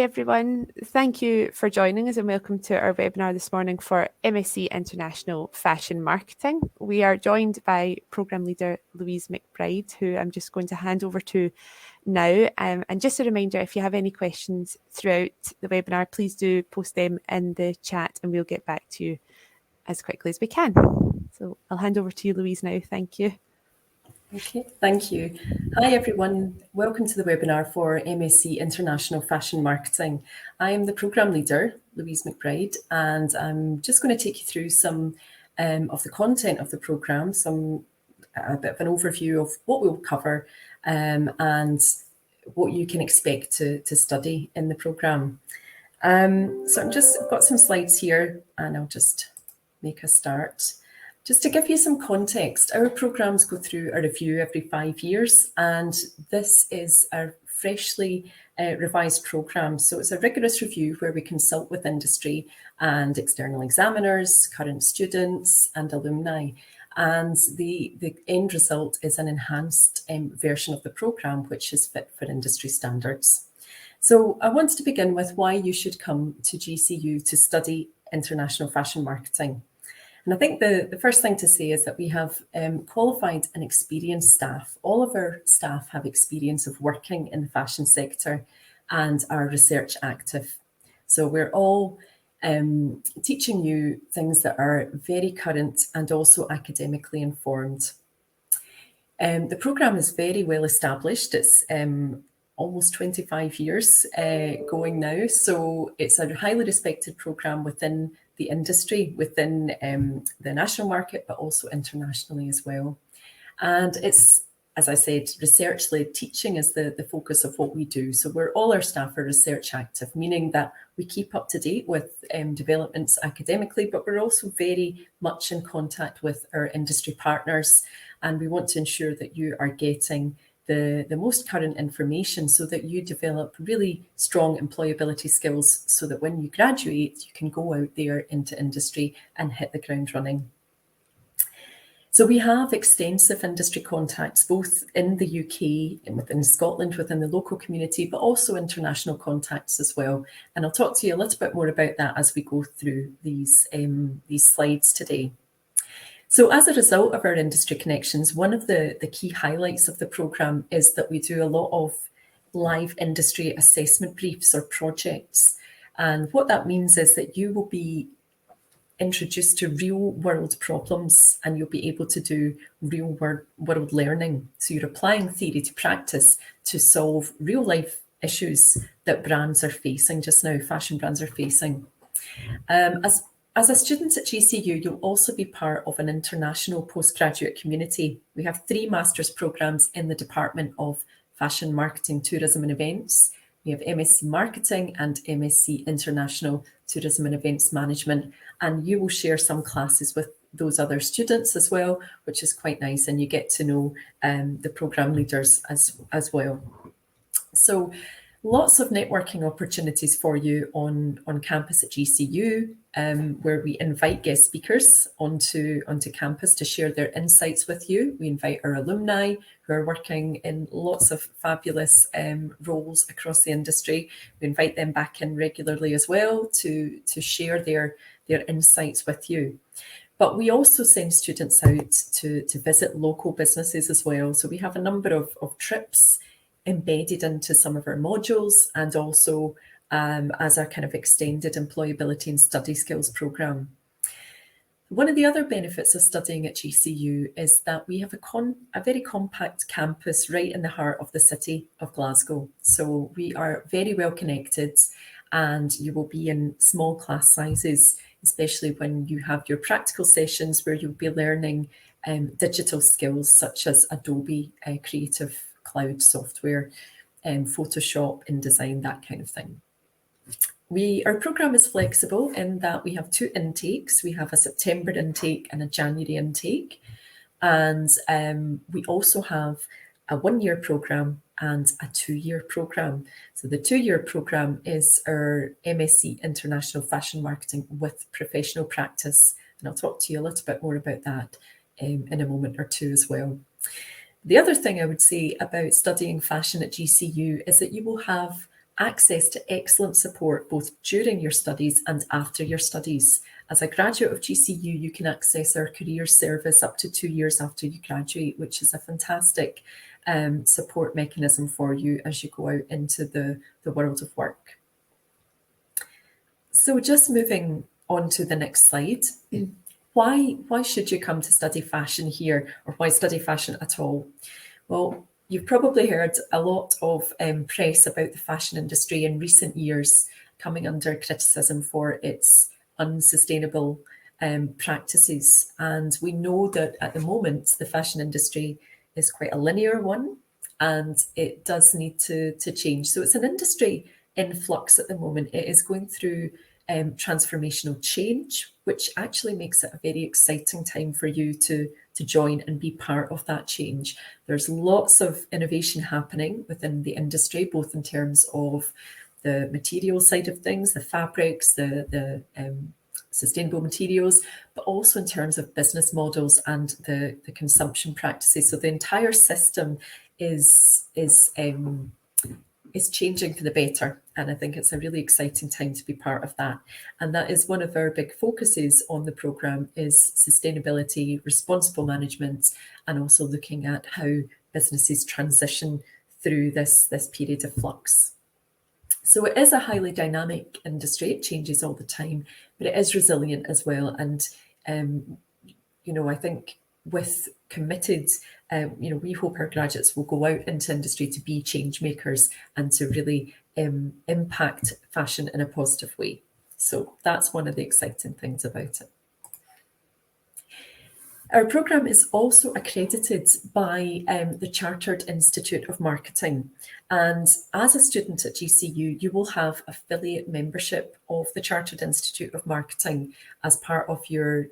Hey everyone, thank you for joining us and welcome to our webinar this morning for MSc International Fashion Marketing. We are joined by Programme Leader Louise McBride, who I'm just going to hand over to now. And just a reminder, if you have any questions throughout the webinar, please do post them in the chat and we'll get back to you as quickly as we can. So I'll hand over to you, Louise, now. Thank you. Okay, thank you. Hi everyone, welcome to the webinar for MSc International Fashion Marketing. I am the Programme Leader, Louise McBride, and I'm just going to take you through some of the content of the programme, a bit of an overview of what we'll cover and what you can expect to study in the programme. So I've got some slides here and I'll just make a start. Just to give you some context, our programmes go through a review every 5 years, and this is a freshly revised programme. So it's a rigorous review where we consult with industry and external examiners, current students and alumni. And the end result is an enhanced version of the programme, which is fit for industry standards. So I wanted to begin with why you should come to GCU to study international fashion marketing. And I think the first thing to say is that we have qualified and experienced staff. All of our staff have experience of working in the fashion sector and are research active. So we're all teaching you things that are very current and also academically informed. The programme is very well established. It's almost 25 years going now. So it's a highly respected programme within the industry, within the national market, but also internationally as well. And it's, as I said, research-led teaching is the focus of what we do. So all our staff are research active, meaning that we keep up to date with developments academically, but we're also very much in contact with our industry partners. And we want to ensure that you are getting the most current information so that you develop really strong employability skills so that when you graduate, you can go out there into industry and hit the ground running. So we have extensive industry contacts, both in the UK and within Scotland, within the local community, but also international contacts as well. And I'll talk to you a little bit more about that as we go through these slides today. So as a result of our industry connections, one of the key highlights of the programme is that we do a lot of live industry assessment briefs or projects. And what that means is that you will be introduced to real world problems and you'll be able to do real world learning. So you're applying theory to practice to solve real life issues that brands are facing just now, fashion brands are facing. As a student at GCU, you'll also be part of an international postgraduate community. We have 3 master's programmes in the Department of Fashion Marketing, Tourism and Events. We have MSc Marketing and MSc International Tourism and Events Management. And you will share some classes with those other students as well, which is quite nice. And you get to know the programme leaders as well. So lots of networking opportunities for you on campus at GCU, where we invite guest speakers onto campus to share their insights with you. We invite our alumni who are working in lots of fabulous roles across the industry. We invite them back in regularly as well to share their insights with you. But we also send students out to visit local businesses as well. So we have a number of trips embedded into some of our modules and also as our kind of extended employability and study skills programme. One of the other benefits of studying at GCU is that we have a very compact campus right in the heart of the city of Glasgow. So we are very well connected and you will be in small class sizes, especially when you have your practical sessions where you'll be learning digital skills such as Adobe Creative Cloud software, Photoshop, InDesign, that kind of thing. Our programme is flexible in that we have 2 intakes. We have a September intake and a January intake. And we also have a 1-year programme and a 2-year programme. So the 2-year programme is our MSc International Fashion Marketing with professional practice. And I'll talk to you a little bit more about that in a moment or two as well. The other thing I would say about studying fashion at GCU is that you will have access to excellent support both during your studies and after your studies. As a graduate of GCU, you can access our career service up to 2 years after you graduate, which is a fantastic support mechanism for you as you go out into the world of work. So just moving on to the next slide. Why should you come to study fashion here, or why study fashion at all? Well, you've probably heard a lot of press about the fashion industry in recent years coming under criticism for its unsustainable practices. And we know that at the moment, the fashion industry is quite a linear one, and it does need to change. So it's an industry in flux at the moment. It is going through transformational change, which actually makes it a very exciting time for you to join and be part of that change. There's lots of innovation happening within the industry, both in terms of the material side of things, the fabrics, the sustainable materials, but also in terms of business models and the consumption practices. So the entire system is changing for the better. And I think it's a really exciting time to be part of that. And that is one of our big focuses on the programme, is sustainability, responsible management, and also looking at how businesses transition through this period of flux. So it is a highly dynamic industry. It changes all the time, but it is resilient as well. And, I think with committed, we hope our graduates will go out into industry to be change makers and to really impact fashion in a positive way. So that's one of the exciting things about it. Our programme is also accredited by the Chartered Institute of Marketing. And as a student at GCU, you will have affiliate membership of the Chartered Institute of Marketing as part of your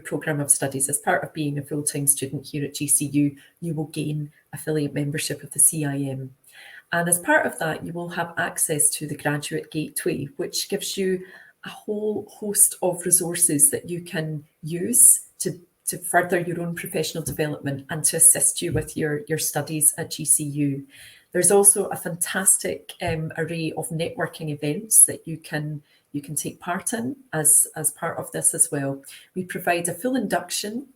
programme of studies. As part of being a full-time student here at GCU, you will gain affiliate membership of the CIM. And as part of that, you will have access to the Graduate Gateway, which gives you a whole host of resources that you can use to further your own professional development and to assist you with your studies at GCU. There's also a fantastic array of networking events that you can take part in as part of this as well. We provide a full induction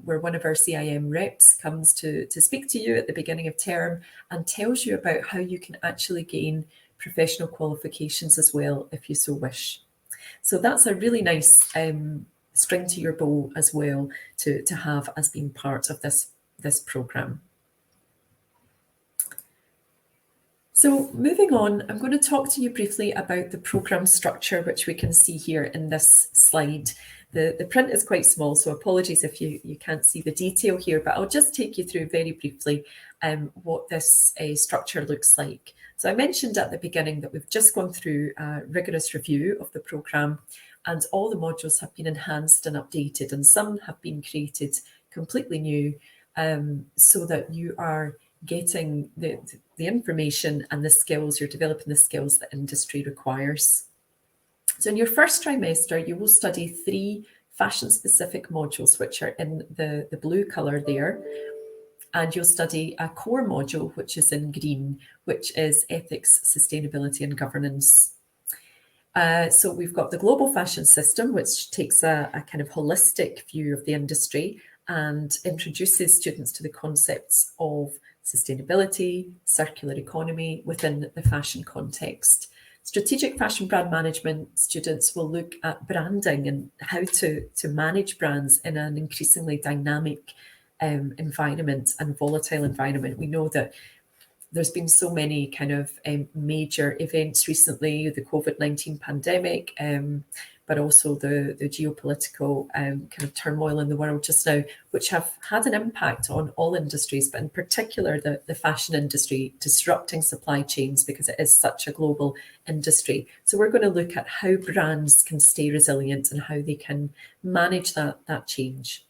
where one of our CIM reps comes to speak to you at the beginning of term and tells you about how you can actually gain professional qualifications as well, if you so wish. So that's a really nice string to your bow as well to have as being part of this programme. So moving on, I'm going to talk to you briefly about the programme structure, which we can see here in this slide. The print is quite small, so apologies if you can't see the detail here, but I'll just take you through very briefly what this structure looks like. So I mentioned at the beginning that we've just gone through a rigorous review of the programme, and all the modules have been enhanced and updated, and some have been created completely new so that you are getting the information and the skills, you're developing the skills that industry requires. So in your first trimester, you will study 3 fashion-specific modules, which are in the blue colour there. And you'll study a core module, which is in green, which is ethics, sustainability and governance. So we've got the global fashion system, which takes a kind of holistic view of the industry and introduces students to the concepts of sustainability, circular economy within the fashion context. Strategic fashion brand management, students will look at branding and how to manage brands in an increasingly dynamic environment and volatile environment. We know that there's been so many kind of major events recently, the COVID-19 pandemic, but also the geopolitical kind of turmoil in the world just now, which have had an impact on all industries, but in particular the fashion industry, disrupting supply chains because it is such a global industry. So we're going to look at how brands can stay resilient and how they can manage that change.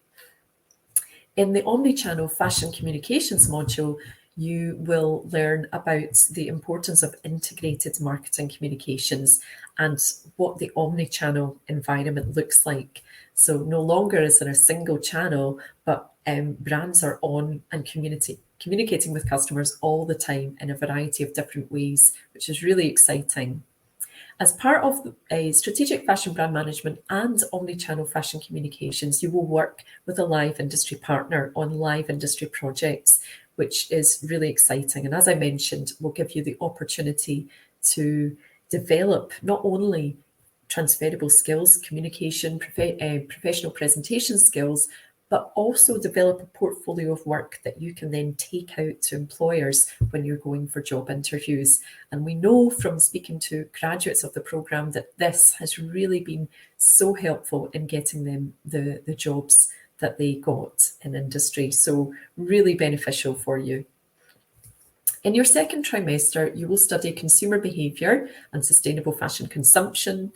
In the omnichannel fashion communications module, you will learn about the importance of integrated marketing communications and what the omnichannel environment looks like. So no longer is there a single channel, but brands are on and communicating with customers all the time in a variety of different ways, which is really exciting. As part of strategic fashion brand management and omnichannel fashion communications, you will work with a live industry partner on live industry projects, which is really exciting. And as I mentioned, will give you the opportunity to develop not only transferable skills, communication, professional presentation skills, but also develop a portfolio of work that you can then take out to employers when you're going for job interviews. And we know from speaking to graduates of the programme that this has really been so helpful in getting them the jobs that they got in industry. So really beneficial for you. In your second trimester, you will study consumer behaviour and sustainable fashion consumption,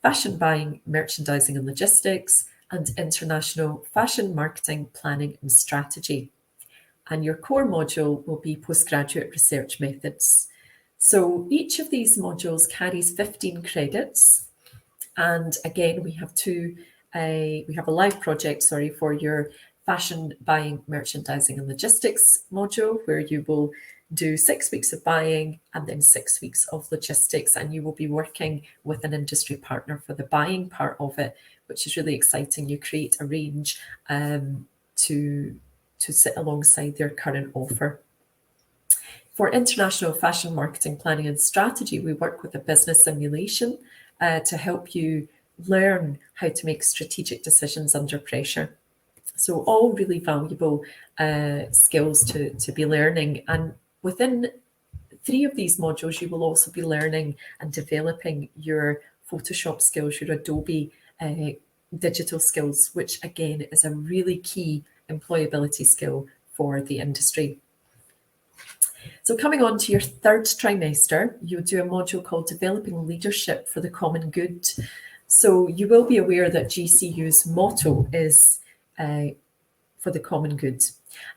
fashion buying, merchandising and logistics, and international fashion marketing, planning and strategy. And your core module will be postgraduate research methods. So each of these modules carries 15 credits. And again, we have a live project, for your fashion buying, merchandising and logistics module, where you will do 6 weeks of buying and then 6 weeks of logistics, and you will be working with an industry partner for the buying part of it, which is really exciting. You create a range to sit alongside their current offer. For international fashion marketing, planning and strategy, we work with a business simulation to help you learn how to make strategic decisions under pressure. So all really valuable skills to be learning. And within 3 of these modules, you will also be learning and developing your Photoshop skills, your Adobe digital skills, which again is a really key employability skill for the industry. So coming on to your third trimester, you'll do a module called Developing Leadership for the Common Good. So you will be aware that GCU's motto is for the common good.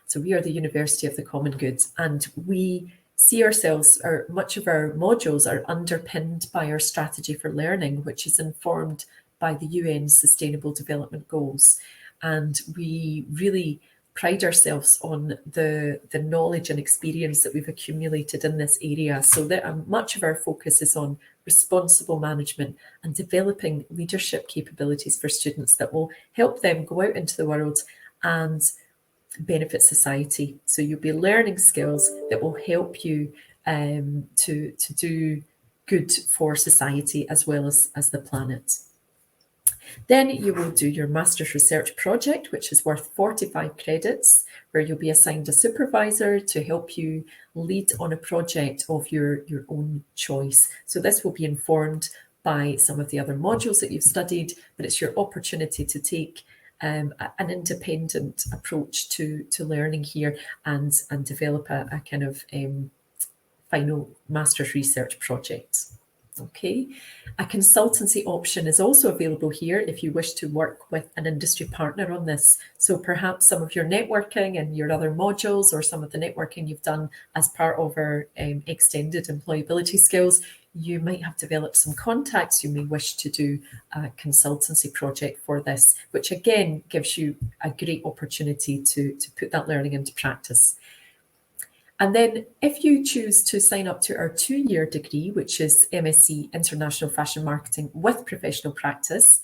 So we are the University of the Common Good, and we see ourselves, or much of our modules are underpinned by our strategy for learning, which is informed by the UN Sustainable Development Goals. And we really pride ourselves on the knowledge and experience that we've accumulated in this area. So that much of our focus is on responsible management and developing leadership capabilities for students that will help them go out into the world and benefit society. So you'll be learning skills that will help you to do good for society as well as the planet. Then you will do your master's research project, which is worth 45 credits, where you'll be assigned a supervisor to help you lead on a project of your own choice. So this will be informed by some of the other modules that you've studied, but it's your opportunity to take an independent approach to learning here and develop a kind of final master's research project. Okay, a consultancy option is also available here if you wish to work with an industry partner on this. So perhaps some of your networking and your other modules, or some of the networking you've done as part of our extended employability skills, you might have developed some contacts. You may wish to do a consultancy project for this, which again gives you a great opportunity to put that learning into practice. And then if you choose to sign up to our 2-year degree, which is MSc International Fashion Marketing with professional practice,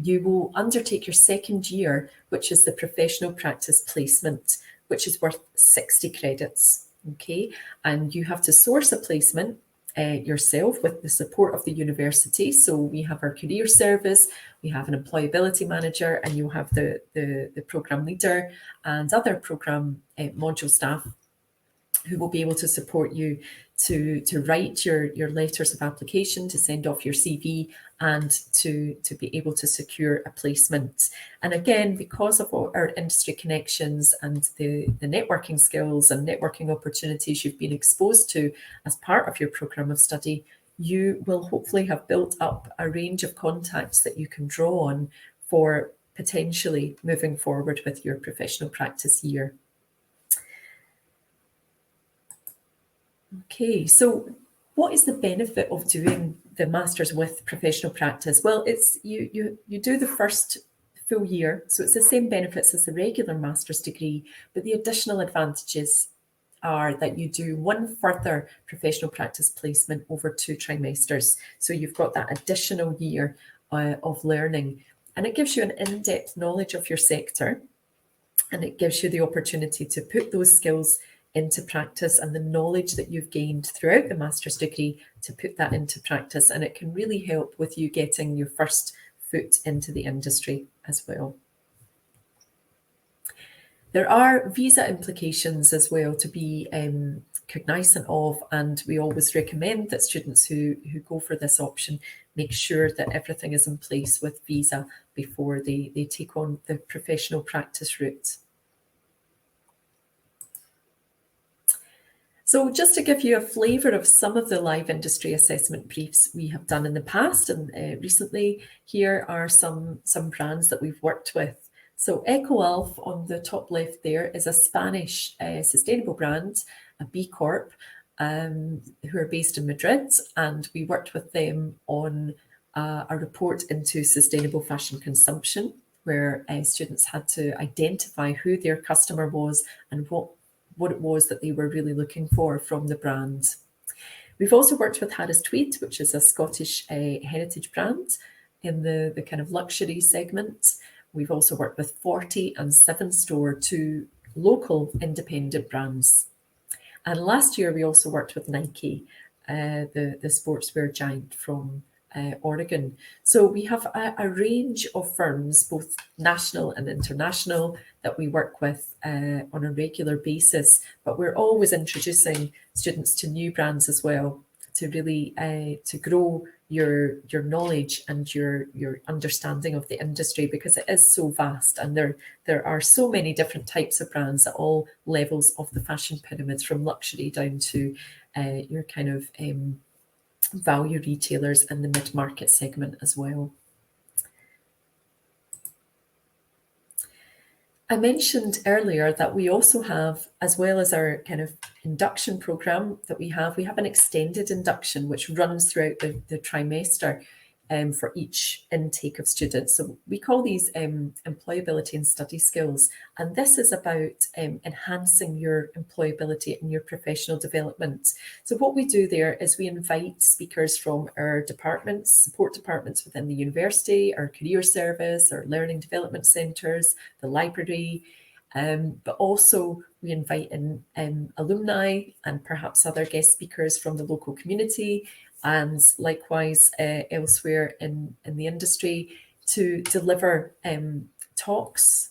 you will undertake your 2nd year, which is the professional practice placement, which is worth 60 credits. Okay, and you have to source a placement yourself with the support of the university. So we have our career service, we have an employability manager, and you have the program leader and other program module staff who will be able to support you to write your letters of application, to send off your CV, and to be able to secure a placement. And again, because of our industry connections and the networking skills and networking opportunities you've been exposed to as part of your programme of study, you will hopefully have built up a range of contacts that you can draw on for potentially moving forward with your professional practice year. Okay, so what is the benefit of doing the Masters with professional practice? Well, it's you do the first full year, so it's the same benefits as the regular Master's degree, but the additional advantages are that you do one further professional practice placement over 2 trimesters. So you've got that additional year of learning, and it gives you an in-depth knowledge of your sector, and it gives you the opportunity to put those skills into practice and the knowledge that you've gained throughout the master's degree to put that into practice. And it can really help with you getting your first foot into the industry as well. There are visa implications as well to be cognizant of, and we always recommend that students who go for this option make sure that everything is in place with visa before they take on the professional practice route. So just to give you a flavour of some of the live industry assessment briefs we have done in the past and recently, here are some brands that we've worked with. So EcoAlf on the top left there is a Spanish sustainable brand, a B Corp, who are based in Madrid, and we worked with them on a report into sustainable fashion consumption, where students had to identify who their customer was and what it was that they were really looking for from the brand. We've also worked with Harris Tweed, which is a Scottish heritage brand in the kind of luxury segment. We've also worked with 40 and 7 Store, 2 local independent brands. And last year, we also worked with Nike, the sportswear giant from Oregon. So we have a range of firms, both national and international, that we work with on a regular basis. But we're always introducing students to new brands as well to really to grow your knowledge and your understanding of the industry, because it is so vast, and there are so many different types of brands at all levels of the fashion pyramid, from luxury down to your kind of value retailers in the mid-market segment as well. I mentioned earlier that we also have, as well as our kind of induction program that we have an extended induction which runs throughout the trimester for each intake of students. So we call these employability and study skills. And this is about enhancing your employability and your professional development. So what we do there is we invite speakers from our departments, support departments within the university, our career service, our learning development centres, the library, but also we invite in alumni and perhaps other guest speakers from the local community, and likewise elsewhere in the industry, to deliver talks,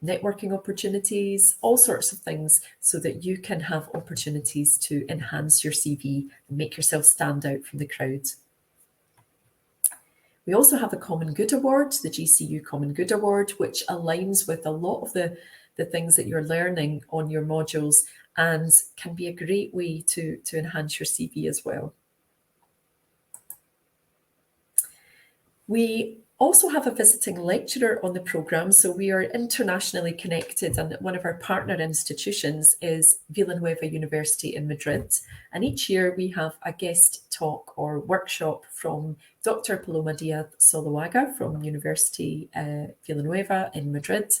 networking opportunities, all sorts of things, so that you can have opportunities to enhance your CV and make yourself stand out from the crowd. We also have the Common Good Award, the GCU Common Good Award, which aligns with a lot of the things that you're learning on your modules and can be a great way to enhance your CV as well. We also have a visiting lecturer on the programme, so we are internationally connected, and one of our partner institutions is Villanueva University in Madrid. And each year we have a guest talk or workshop from Dr. Paloma Diaz Soloaga from University Villanueva in Madrid.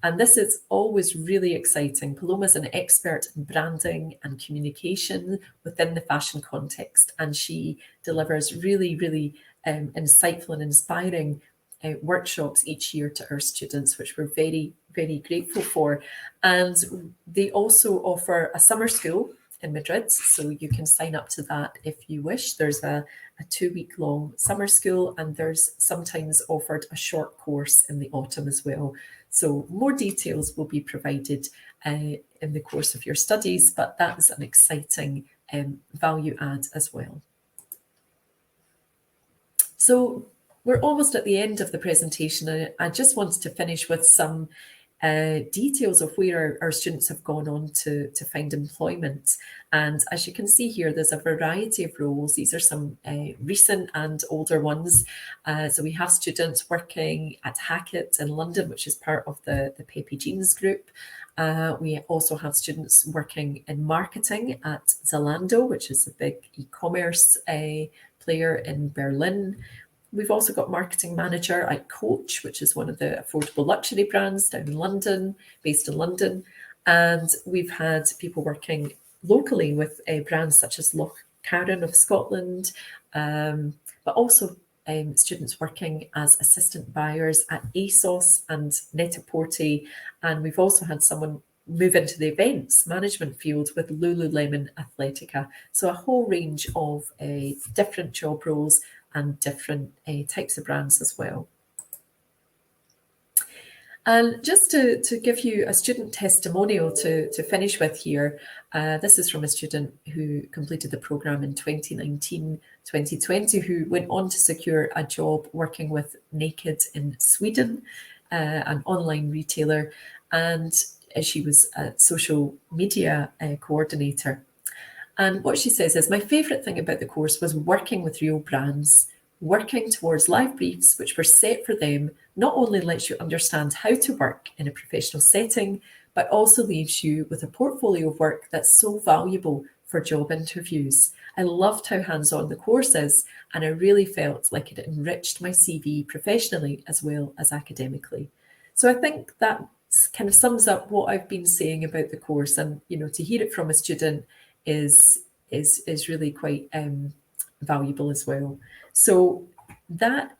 And this is always really exciting. Paloma is an expert in branding and communication within the fashion context, and she delivers really, really insightful and inspiring workshops each year to our students, which we're very, very grateful for. And they also offer a summer school in Madrid, so you can sign up to that if you wish. There's a 2-week-long summer school, and there's sometimes offered a short course in the autumn as well. So more details will be provided in the course of your studies, but that is an exciting value add as well. So we're almost at the end of the presentation. I just wanted to finish with some details of where our students have gone on to find employment. And as you can see here, there's a variety of roles. These are some recent and older ones. So we have students working at Hackett in London, which is part of the Pepe Jeans group. We also have students working in marketing at Zalando, which is a big e-commerce player in Berlin. We've also got marketing manager at Coach, which is one of the affordable luxury brands down in London, based in London. And we've had people working locally with brands such as Loch Carron of Scotland, but also students working as assistant buyers at ASOS and Net-a-Porter. And we've also had someone move into the events management field with Lululemon Athletica. So a whole range of different job roles and different types of brands as well. And just to give you a student testimonial to finish with here, this is from a student who completed the programme in 2019-2020, who went on to secure a job working with Naked in Sweden, an online retailer, and she was a social media coordinator. And what she says is, my favourite thing about the course was working with real brands. Working towards live briefs which were set for them not only lets you understand how to work in a professional setting, but also leaves you with a portfolio of work that's so valuable for job interviews. I loved how hands-on the course is, and I really felt like it enriched my CV professionally as well as academically. So I think that kind of sums up what I've been saying about the course, and to hear it from a student is really quite valuable as well. So that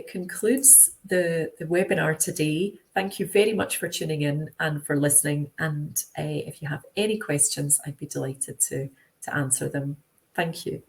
concludes the webinar today. Thank you very much for tuning in and for listening. And if you have any questions, I'd be delighted to answer them. Thank you.